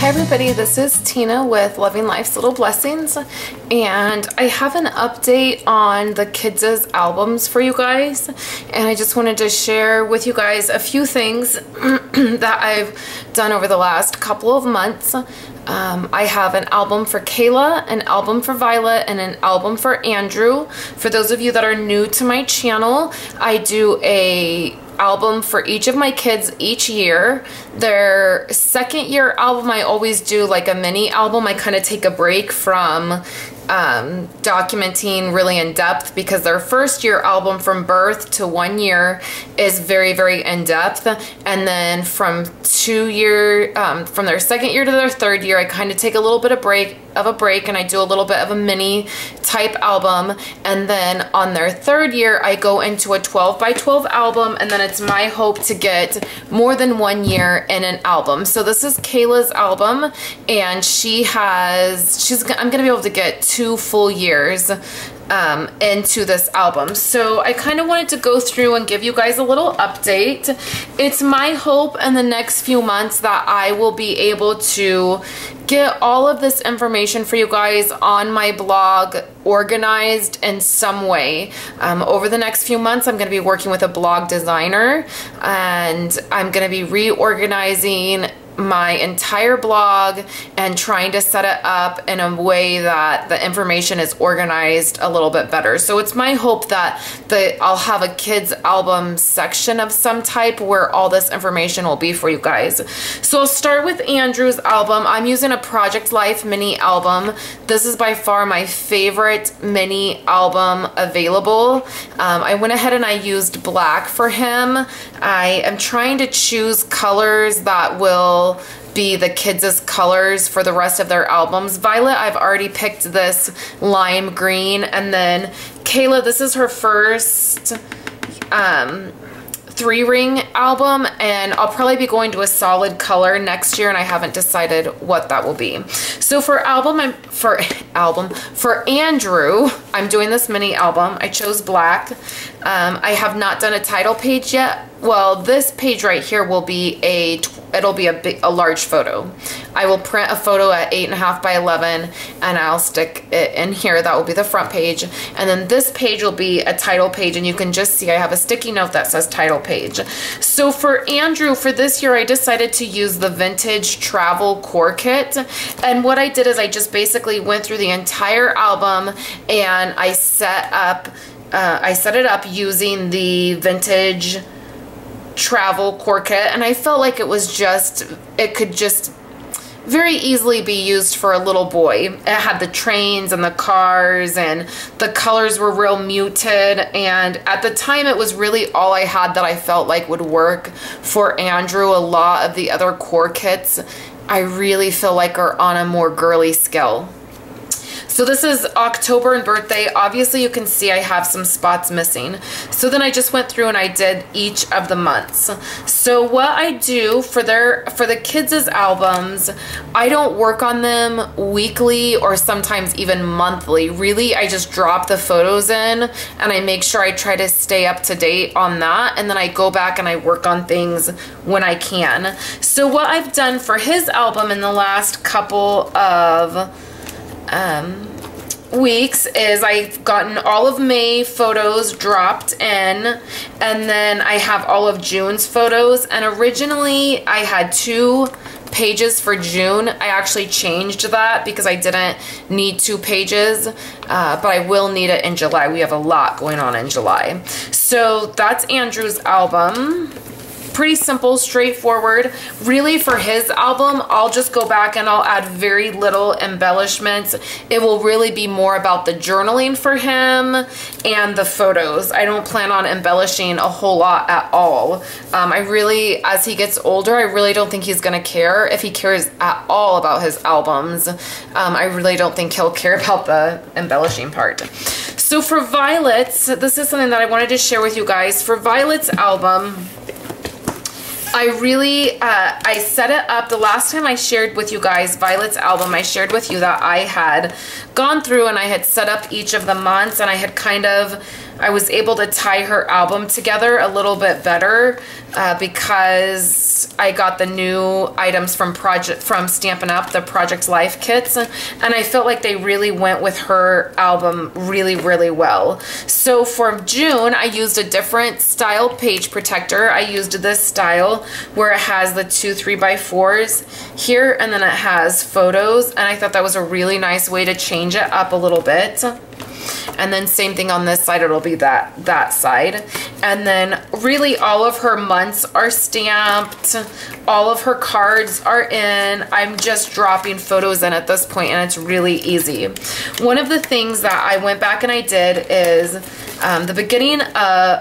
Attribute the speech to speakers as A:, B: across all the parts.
A: Hi everybody, this is Tina with Loving Life's Little Blessings, and I have an update on the kids' albums for you guys, and I just wanted to share with you guys a few things that I've done over the last couple of months. I have an album for Kayla, an album for Violet, and an album for Andrew. For those of you that are new to my channel, I do a album for each of my kids each year. Their second year album, I always do like a mini album. I kind of take a break from documenting really in depth because their first year album from birth to 1 year is very, very in depth. And then from from their second year to their third year, I kind of take a little bit of a break and I do a little bit of a mini type album. And then on their third year, I go into a 12 by 12 album, and then it's my hope to get more than 1 year in an album. So this is Kayla's album, and I'm gonna be able to get 2 full years into this album. So I kind of wanted to go through and give you guys a little update. It's my hope in the next few months that I will be able to get all of this information for you guys on my blog organized in some way. Over the next few months, I'm going to be working with a blog designer, and I'm going to be reorganizing my entire blog and trying to set it up in a way that the information is organized a little bit better. So it's my hope that I'll have a kids album section of some type where all this information will be for you guys. So I'll start with Andrew's album. I'm using a Project Life mini album. This is by far my favorite mini album available. I went ahead and I used black for him. I am trying to choose colors that will be the kids' colors for the rest of their albums. Violet, I've already picked this lime green, and then Kayla, this is her first 3-ring album, and I'll probably be going to a solid color next year, and I haven't decided what that will be. So for Andrew, I'm doing this mini album. I chose black. I have not done a title page yet. Well, this page right here will be it'll be a large photo. I will print a photo at 8.5 by 11, and I'll stick it in here. That will be the front page. And then this page will be a title page, and you can just see I have a sticky note that says title page. So for Andrew, for this year, I decided to use the vintage travel core kit. And what I did is I just basically went through the entire album, and I set it up using the vintage travel core kit, and I felt like it could just very easily be used for a little boy. It had the trains and the cars, and the colors were real muted, and at the time it was really all I had that I felt like would work for Andrew. A lot of the other core kits I really feel like are on a more girly scale. So this is October and birthday. Obviously you can see I have some spots missing. So then I just went through and I did each of the months. So what I do for the kids' albums, I don't work on them weekly or sometimes even monthly. Really, I just drop the photos in and I make sure I try to stay up to date on that, and then I go back and I work on things when I can. So what I've done for his album in the last couple of weeks is I've gotten all of May photos dropped in, and then I have all of June's photos. And originally I had 2 pages for June. I actually changed that because I didn't need 2 pages, but I will need it in July. We have a lot going on in July. So that's Andrew's album. Pretty simple, straightforward. Really, for his album, I'll just go back and I'll add very little embellishments. It will really be more about the journaling for him and the photos. I don't plan on embellishing a whole lot at all. As he gets older, I really don't think he's gonna care if he cares at all about his albums. I really don't think he'll care about the embellishing part. So for Violet's, this is something that I wanted to share with you guys. For Violet's album, I set it up. The last time I shared with you guys Violet's album, I shared with you that I had gone through and I had set up each of the months, and I had kind of I was able to tie her album together a little bit better because I got the new items from Stampin' Up, the Project Life kits, and I felt like they really went with her album really, really well. So for June, I used a different style page protector. I used this style where it has the 2 3x4s here, and then it has photos, and I thought that was a really nice way to change it up a little bit. And then same thing on this side, it'll be that side. And then really all of her months are stamped, all of her cards are in. I'm just dropping photos in at this point, and it's really easy. One of the things that I went back and I did is the beginning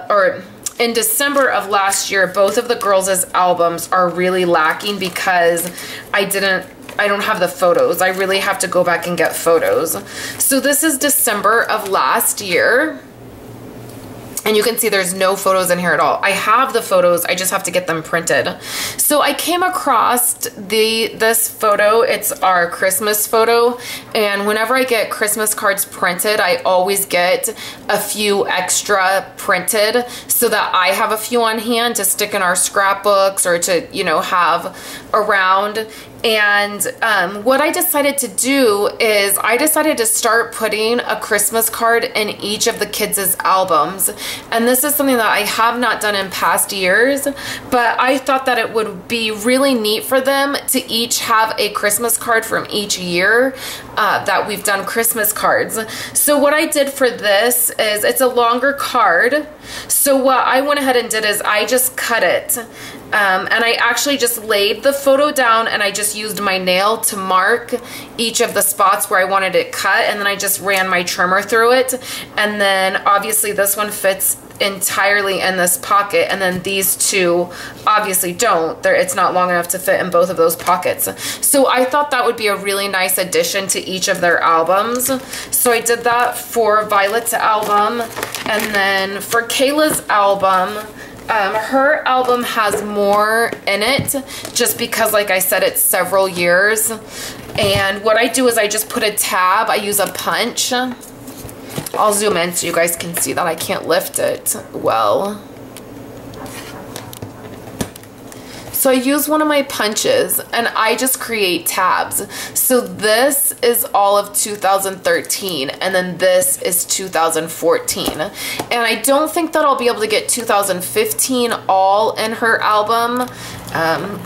A: or in December of last year, both of the girls' albums are really lacking because I don't have the photos. I really have to go back and get photos. So this is December of last year. And you can see there's no photos in here at all. I have the photos, I just have to get them printed. So I came across this photo. It's our Christmas photo. And whenever I get Christmas cards printed, I always get a few extra printed so that I have a few on hand to stick in our scrapbooks or to, you know, have around. And what I decided to do is I decided to start putting a Christmas card in each of the kids' albums. And this is something that I have not done in past years, but I thought that it would be really neat for them to each have a Christmas card from each year that we've done Christmas cards. So what I did for this is it's a longer card. So what I went ahead and did is I just cut it. And I actually just laid the photo down and I just used my nail to mark each of the spots where I wanted it cut, and then I just ran my trimmer through it. And then obviously this one fits entirely in this pocket, and then these two obviously don't. It's not long enough to fit in both of those pockets. So I thought that would be a really nice addition to each of their albums. So I did that for Violet's album, and then for Kayla's album, her album has more in it just because, like I said, it's several years. And what I do is I just put a tab. I use a punch. I'll zoom in so you guys can see that I can't lift it well. So I use one of my punches and I just create tabs. So this is all of 2013 and then this is 2014. And I don't think that I'll be able to get 2015 all in her album.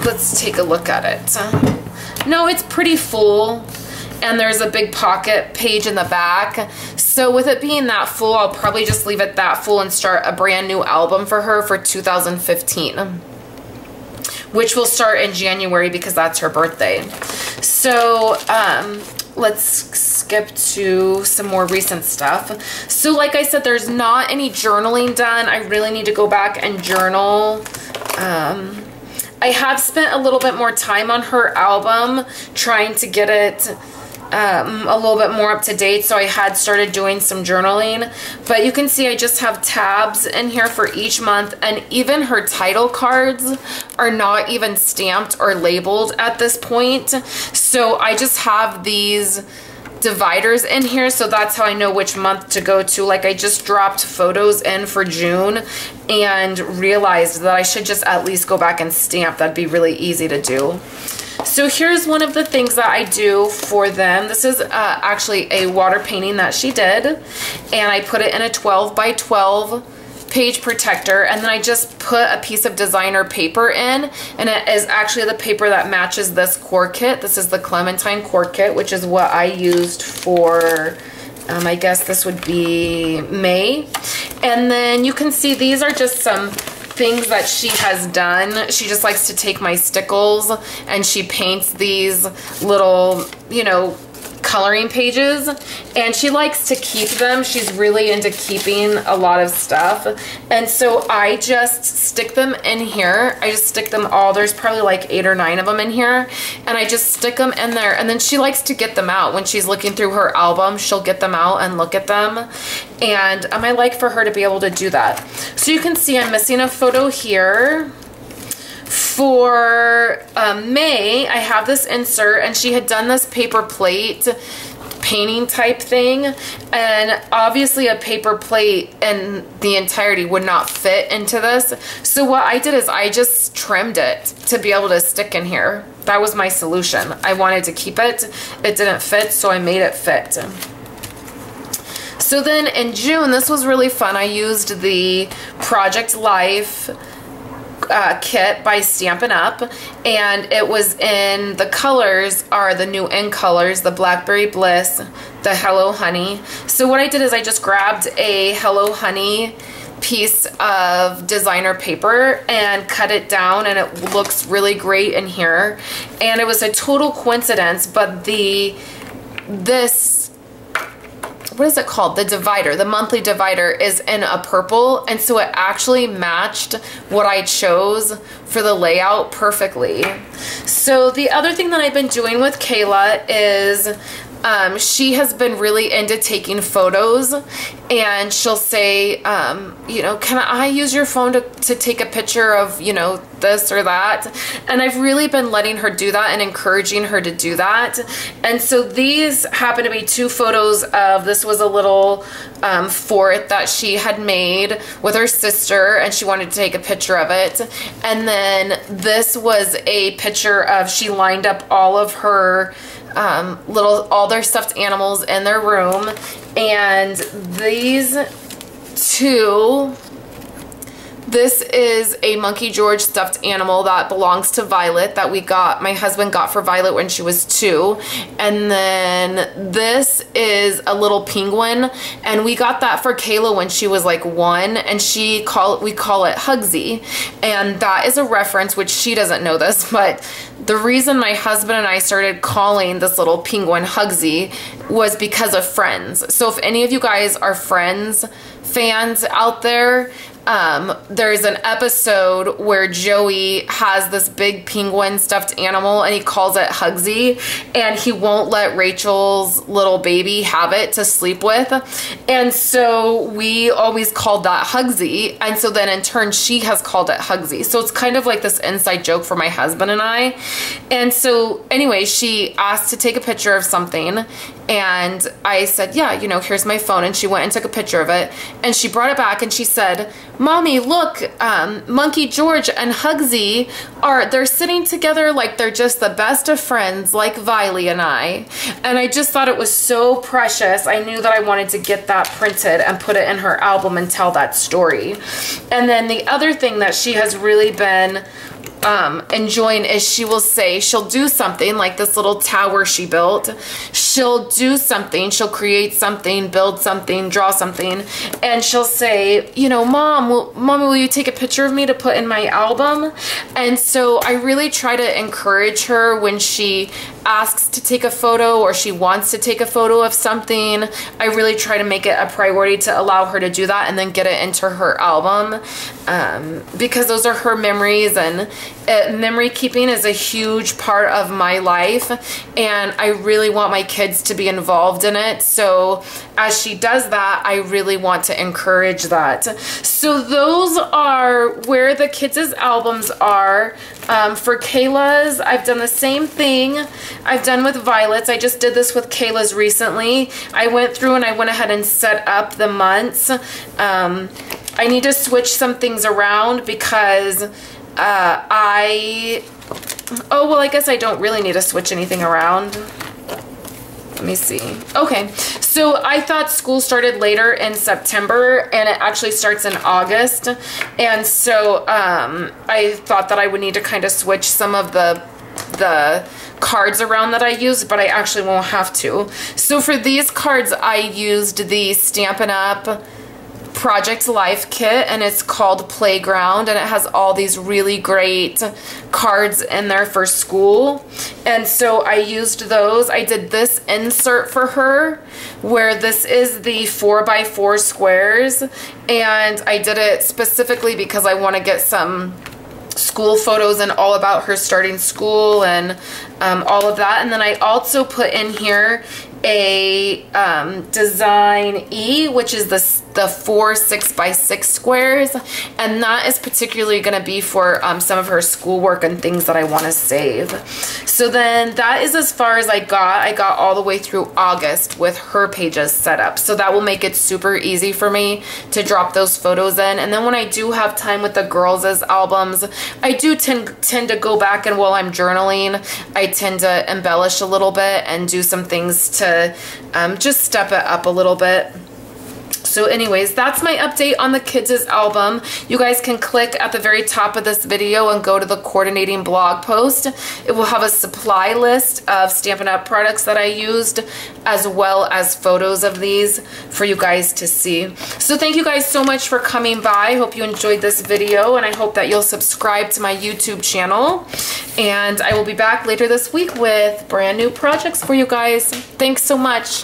A: Let's take a look at it. No, it's pretty full. And there's a big pocket page in the back. So with it being that full, I'll probably just leave it that full and start a brand new album for her for 2015. Which will start in January because that's her birthday. So let's skip to some more recent stuff. So like I said, there's not any journaling done. I really need to go back and journal. I have spent a little bit more time on her album trying to get it a little bit more up to date, so I had started doing some journaling. But you can see I just have tabs in here for each month, and even her title cards are not even stamped or labeled at this point. So I just have these dividers in here, so that's how I know which month to go to. Like I just dropped photos in for June and realized that I should just at least go back and stamp. That'd be really easy to do. So here's one of the things that I do for them. This is actually a water painting that she did, and I put it in a 12 by 12 page protector, and then I just put a piece of designer paper in, and it is actually the paper that matches this core kit. This is the Clementine core kit, which is what I used for I guess this would be May. And then you can see these are just some things that she has done. She just likes to take my stickles and she paints these little, you know, coloring pages, and she likes to keep them. She's really into keeping a lot of stuff, and so I just stick them in here. I just stick them all. There's probably like 8 or 9 of them in here, and I just stick them in there, and then she likes to get them out. When she's looking through her album, she'll get them out and look at them, and I like for her to be able to do that. So you can see I'm missing a photo here. For May, I have this insert, and she had done this paper plate painting type thing, and obviously a paper plate in the entirety would not fit into this. So what I did is I just trimmed it to be able to stick in here. That was my solution. I wanted to keep it. It didn't fit, so I made it fit. So then in June, this was really fun. I used the Project Life kit by Stampin' Up, and it was in, the colors are the new in colors, the Blackberry Bliss, the Hello Honey. So what I did is I just grabbed a Hello Honey piece of designer paper and cut it down, and it looks really great in here. And it was a total coincidence, but this, what is it called? The divider, the monthly divider is in a purple, and so it actually matched what I chose for the layout perfectly. So the other thing that I've been doing with Kayla is she has been really into taking photos, and she'll say, you know, can I use your phone to take a picture of, you know, this or that? And I've really been letting her do that and encouraging her to do that. And so these happen to be 2 photos of, this was a little fort that she had made with her sister, and she wanted to take a picture of it. And then this was a picture of, she lined up all of her all their stuffed animals in their room, and these 2, this is a Monkey George stuffed animal that belongs to Violet, that my husband got for Violet when she was 2. And then this is a little penguin, and we got that for Kayla when she was like 1, and we call it Hugsy. And that is a reference, which she doesn't know this, but the reason my husband and I started calling this little penguin Hugsy was because of Friends. So if any of you guys are Friends fans out there, there's an episode where Joey has this big penguin stuffed animal, and he calls it Hugsy, and he won't let Rachel's little baby have it to sleep with. And so we always called that Hugsy, and so then in turn she has called it Hugsy. So it's kind of like this inside joke for my husband and I. And so anyway, she asked to take a picture of something, and I said, yeah, you know, here's my phone. And she went and took a picture of it, and she brought it back, and she said, Mommy, look, Monkey George and Hugsy they're sitting together like they're just the best of friends, like Viley and I. And I just thought it was so precious. I knew that I wanted to get that printed and put it in her album and tell that story. And then the other thing that she has really been enjoying is she'll do something like this little tower she built. She'll do something, she'll create something, build something, draw something, and she'll say, you know, Mommy, will you take a picture of me to put in my album? And so I really try to encourage her when she asks to take a photo or she wants to take a photo of something. I really try to make it a priority to allow her to do that and then get it into her album, because those are her memories, and memory keeping is a huge part of my life, and I really want my kids to be involved in it. So as she does that, I really want to encourage that. So those are where the kids' albums are. For Kayla's, I've done the same thing I've done with Violet's. I just did this with Kayla's recently. I went through and I went ahead and set up the months. I need to switch some things around because I guess I don't really need to switch anything around. Let me see. Okay, so I thought school started later in September, and it actually starts in August. And so I thought that I would need to kind of switch some of the cards around that I used, but I actually won't have to. So for these cards, I used the Stampin' Up Project Life kit, and it's called Playground, and it has all these really great cards in there for school. And so I used those. I did this insert for her where this is the 4x4 squares, and I did it specifically because I want to get some school photos and all about her starting school and all of that. And then I also put in here a design E, which is the 4 6x6 squares, and that is particularly going to be for some of her schoolwork and things that I want to save. So then that is as far as I got all the way through August with her pages set up, so that will make it super easy for me to drop those photos in. And then when I do have time with the girls' albums, I do tend to go back, and while I'm journaling, I tend to embellish a little bit and do some things to just step it up a little bit. So anyways, that's my update on the kids' album. You guys can click at the very top of this video and go to the coordinating blog post. It will have a supply list of Stampin' Up! Products that I used, as well as photos of these for you guys to see. So thank you guys so much for coming by. I hope you enjoyed this video, and I hope that you'll subscribe to my YouTube channel. And I will be back later this week with brand new projects for you guys. Thanks so much.